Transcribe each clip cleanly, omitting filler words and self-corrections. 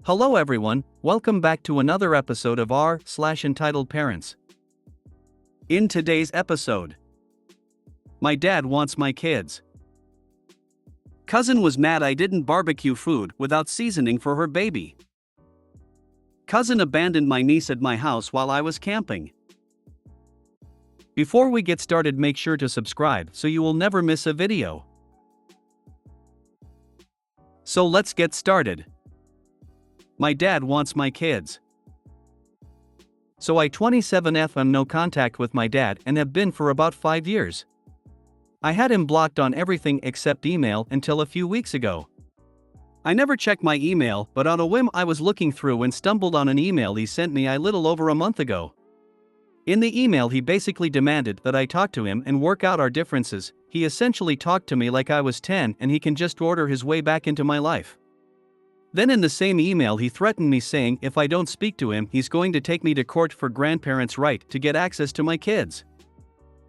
Hello everyone, welcome back to another episode of r/Entitled Parents. In today's episode, my dad wants my kids. Cousin was mad I didn't barbecue food without seasoning for her baby. Cousin abandoned my niece at my house while I was camping. Before we get started, make sure to subscribe so you will never miss a video. So let's get started. My dad wants my kids. So I 27F am no contact with my dad and have been for about 5 years. I had him blocked on everything except email until a few weeks ago. I never check my email, but on a whim I was looking through and stumbled on an email he sent me a little over a month ago. In the email he basically demanded that I talk to him and work out our differences. He essentially talked to me like I was 10 and he can just order his way back into my life. Then in the same email he threatened me saying if I don't speak to him he's going to take me to court for grandparents' right to get access to my kids.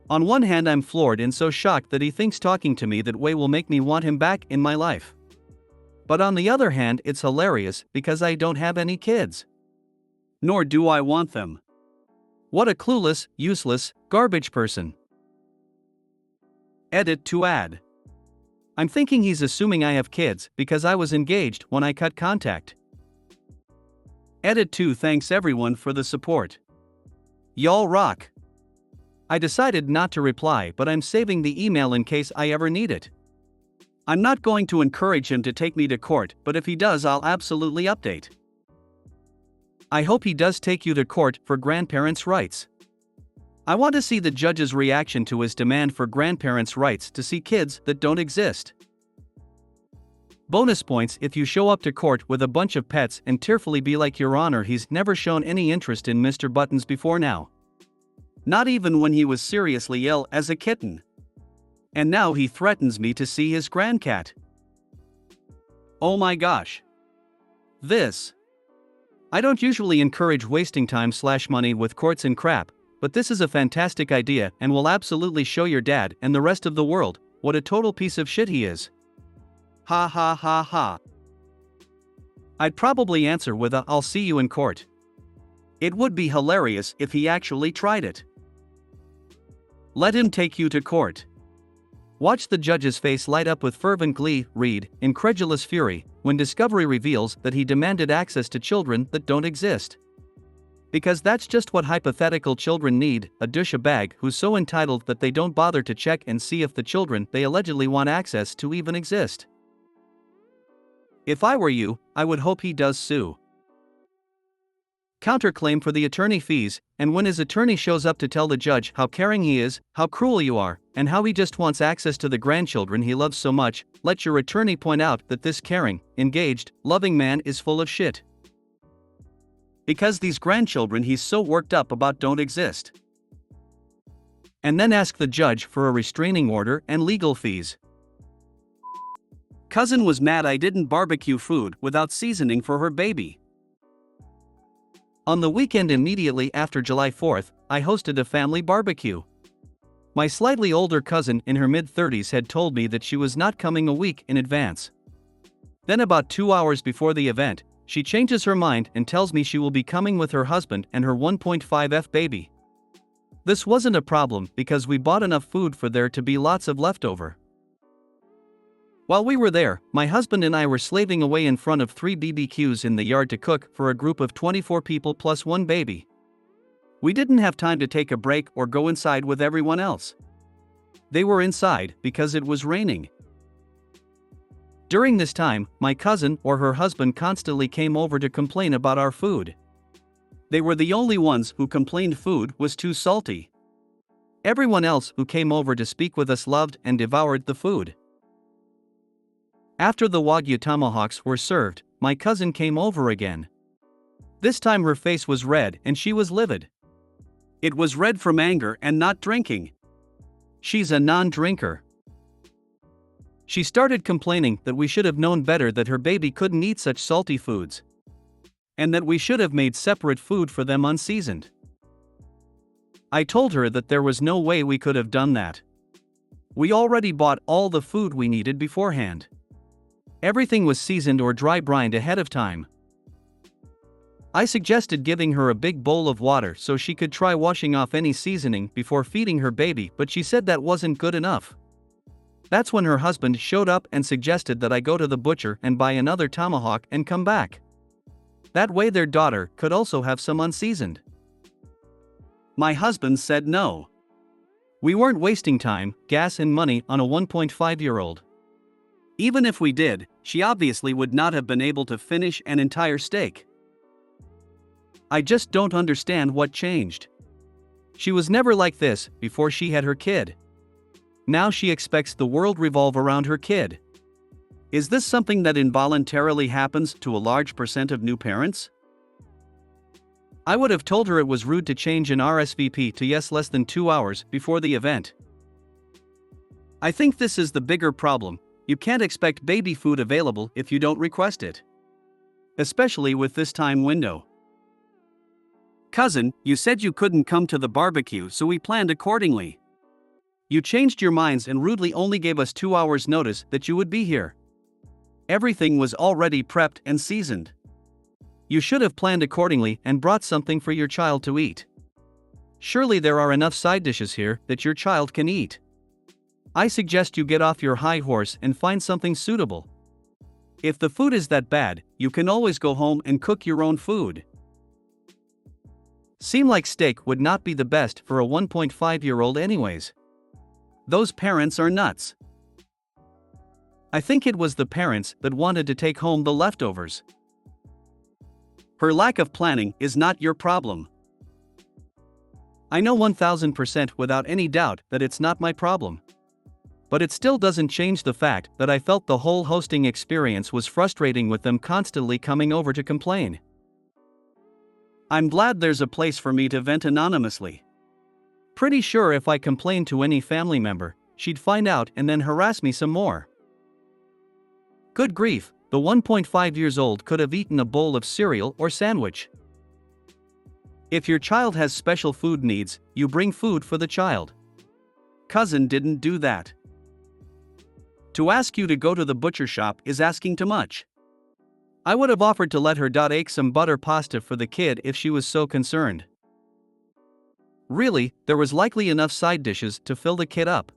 On one hand I'm floored and so shocked that he thinks talking to me that way will make me want him back in my life. But on the other hand it's hilarious because I don't have any kids. Nor do I want them. What a clueless, useless, garbage person. Edit to add. I'm thinking he's assuming I have kids because I was engaged when I cut contact. Edit 2. Thanks everyone for the support. Y'all rock. I decided not to reply, but I'm saving the email in case I ever need it. I'm not going to encourage him to take me to court, but if he does I'll absolutely update. I hope he does take you to court for grandparents' rights. I want to see the judge's reaction to his demand for grandparents' rights to see kids that don't exist. Bonus points if you show up to court with a bunch of pets and tearfully be like, Your Honor, he's never shown any interest in Mr. Buttons before now. Not even when he was seriously ill as a kitten. And now he threatens me to see his grandcat. Oh my gosh. I don't usually encourage wasting time/money with courts and crap, but this is a fantastic idea and will absolutely show your dad and the rest of the world what a total piece of shit he is. Ha ha ha ha. I'd probably answer with a "I'll see you in court." It would be hilarious if he actually tried it. Let him take you to court. Watch the judge's face light up with fervent glee. Read, incredulous fury, when discovery reveals that he demanded access to children that don't exist. Because that's just what hypothetical children need, a douchebag who's so entitled that they don't bother to check and see if the children they allegedly want access to even exist. If I were you, I would hope he does sue. Counterclaim for the attorney fees, and when his attorney shows up to tell the judge how caring he is, how cruel you are, and how he just wants access to the grandchildren he loves so much, let your attorney point out that this caring, engaged, loving man is full of shit. Because these grandchildren he's so worked up about don't exist. And then ask the judge for a restraining order and legal fees. Cousin was mad I didn't barbecue food without seasoning for her baby. On the weekend immediately after July 4th, I hosted a family barbecue. My slightly older cousin in her mid-30s had told me that she was not coming a week in advance. Then about 2 hours before the event, she changes her mind and tells me she will be coming with her husband and her 1.5F baby. This wasn't a problem because we bought enough food for there to be lots of leftover. While we were there, my husband and I were slaving away in front of 3 BBQs in the yard to cook for a group of 24 people plus 1 baby. We didn't have time to take a break or go inside with everyone else. They were inside because it was raining. During this time, my cousin or her husband constantly came over to complain about our food. They were the only ones who complained food was too salty. Everyone else who came over to speak with us loved and devoured the food. After the Wagyu tomahawks were served, my cousin came over again. This time her face was red and she was livid. It was red from anger and not drinking. She's a non-drinker. She started complaining that we should have known better that her baby couldn't eat such salty foods. And that we should have made separate food for them unseasoned. I told her that there was no way we could have done that. We already bought all the food we needed beforehand. Everything was seasoned or dry brined ahead of time. I suggested giving her a big bowl of water so she could try washing off any seasoning before feeding her baby, but she said that wasn't good enough. That's when her husband showed up and suggested that I go to the butcher and buy another tomahawk and come back. That way their daughter could also have some unseasoned. My husband said no. We weren't wasting time, gas and money on a 1.5-year-old. Even if we did, she obviously would not have been able to finish an entire steak. I just don't understand what changed. She was never like this before she had her kid. Now she expects the world revolve around her kid. Is this something that involuntarily happens to a large percent of new parents? I would have told her it was rude to change an RSVP to yes less than 2 hours before the event. I think this is the bigger problem. You can't expect baby food available if you don't request it. Especially with this time window. Cousin, you said you couldn't come to the barbecue, so we planned accordingly. You changed your minds and rudely only gave us 2 hours notice that you would be here. Everything was already prepped and seasoned. You should have planned accordingly and brought something for your child to eat. Surely there are enough side dishes here that your child can eat. I suggest you get off your high horse and find something suitable. If the food is that bad, you can always go home and cook your own food. Seem like steak would not be the best for a 1.5-year-old anyways. Those parents are nuts. I think it was the parents that wanted to take home the leftovers. Her lack of planning is not your problem. I know 1000% without any doubt that it's not my problem. But it still doesn't change the fact that I felt the whole hosting experience was frustrating with them constantly coming over to complain. I'm glad there's a place for me to vent anonymously. Pretty sure if I complained to any family member, she'd find out and then harass me some more. Good grief, the 1.5 years old could have eaten a bowl of cereal or sandwich. If your child has special food needs, you bring food for the child. Cousin didn't do that. To ask you to go to the butcher shop is asking too much. I would have offered to let her ake some butter pasta for the kid if she was so concerned. Really, there was likely enough side dishes to fill the kid up.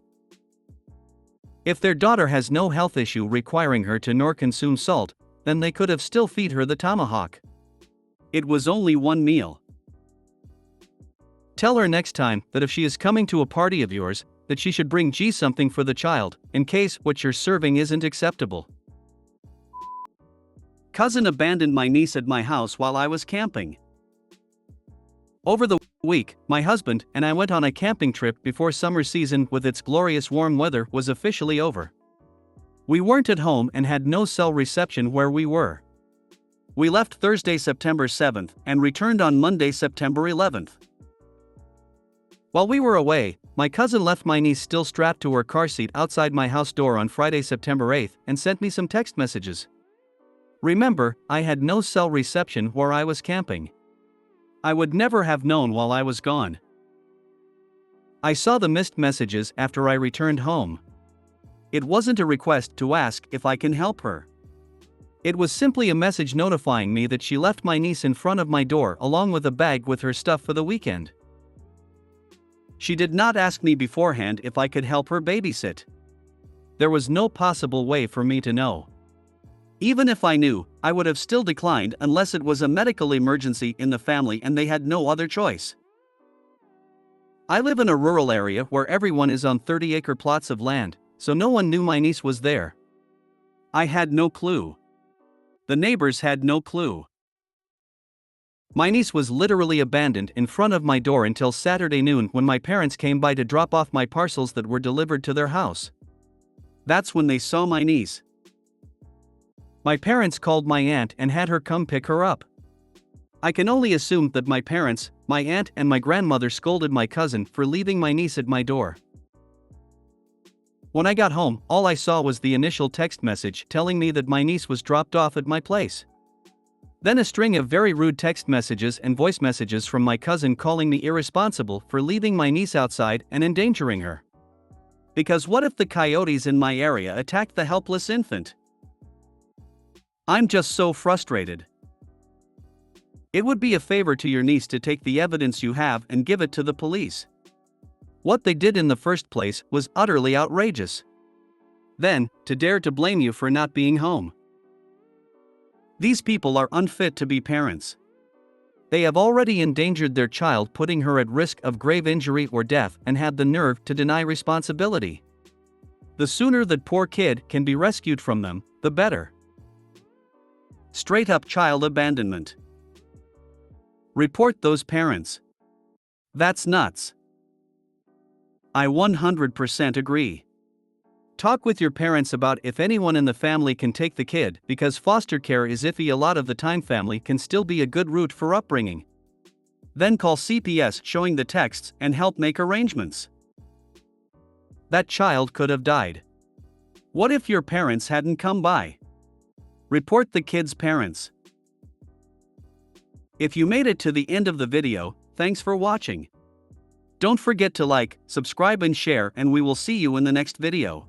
If their daughter has no health issue requiring her to nor consume salt, then they could have still feed her the tomahawk. It was only one meal. Tell her next time that if she is coming to a party of yours, that she should bring something for the child, in case what you're serving isn't acceptable. Cousin abandoned my niece at my house while I was camping. Over the week, my husband and I went on a camping trip before summer season with its glorious warm weather was officially over. We weren't at home and had no cell reception where we were. We left Thursday, September 7th and returned on Monday, September 11th. While we were away, my cousin left my niece still strapped to her car seat outside my house door on Friday, September 8th and sent me some text messages. Remember, I had no cell reception where I was camping. I would never have known while I was gone. I saw the missed messages after I returned home. It wasn't a request to ask if I can help her. It was simply a message notifying me that she left my niece in front of my door along with a bag with her stuff for the weekend. She did not ask me beforehand if I could help her babysit. There was no possible way for me to know. Even if I knew, I would have still declined unless it was a medical emergency in the family and they had no other choice. I live in a rural area where everyone is on 30-acre plots of land, so no one knew my niece was there. I had no clue. The neighbors had no clue. My niece was literally abandoned in front of my door until Saturday noon when my parents came by to drop off my parcels that were delivered to their house. That's when they saw my niece. My parents called my aunt and had her come pick her up. I can only assume that my parents, my aunt and my grandmother scolded my cousin for leaving my niece at my door. When I got home, all I saw was the initial text message telling me that my niece was dropped off at my place. Then a string of very rude text messages and voice messages from my cousin calling me irresponsible for leaving my niece outside and endangering her. Because what if the coyotes in my area attacked the helpless infant? I'm just so frustrated. It would be a favor to your niece to take the evidence you have and give it to the police. What they did in the first place was utterly outrageous. Then, to dare to blame you for not being home. These people are unfit to be parents. They have already endangered their child, putting her at risk of grave injury or death, and had the nerve to deny responsibility. The sooner that poor kid can be rescued from them, the better. Straight up child abandonment. Report those parents. That's nuts. I 100% agree. Talk with your parents about if anyone in the family can take the kid, because foster care is iffy a lot of the time. Family can still be a good route for upbringing. Then call CPS showing the texts and help make arrangements. That child could have died. What if your parents hadn't come by? Report the kid's parents. If you made it to the end of the video, thanks for watching. Don't forget to like, subscribe and share, and we will see you in the next video.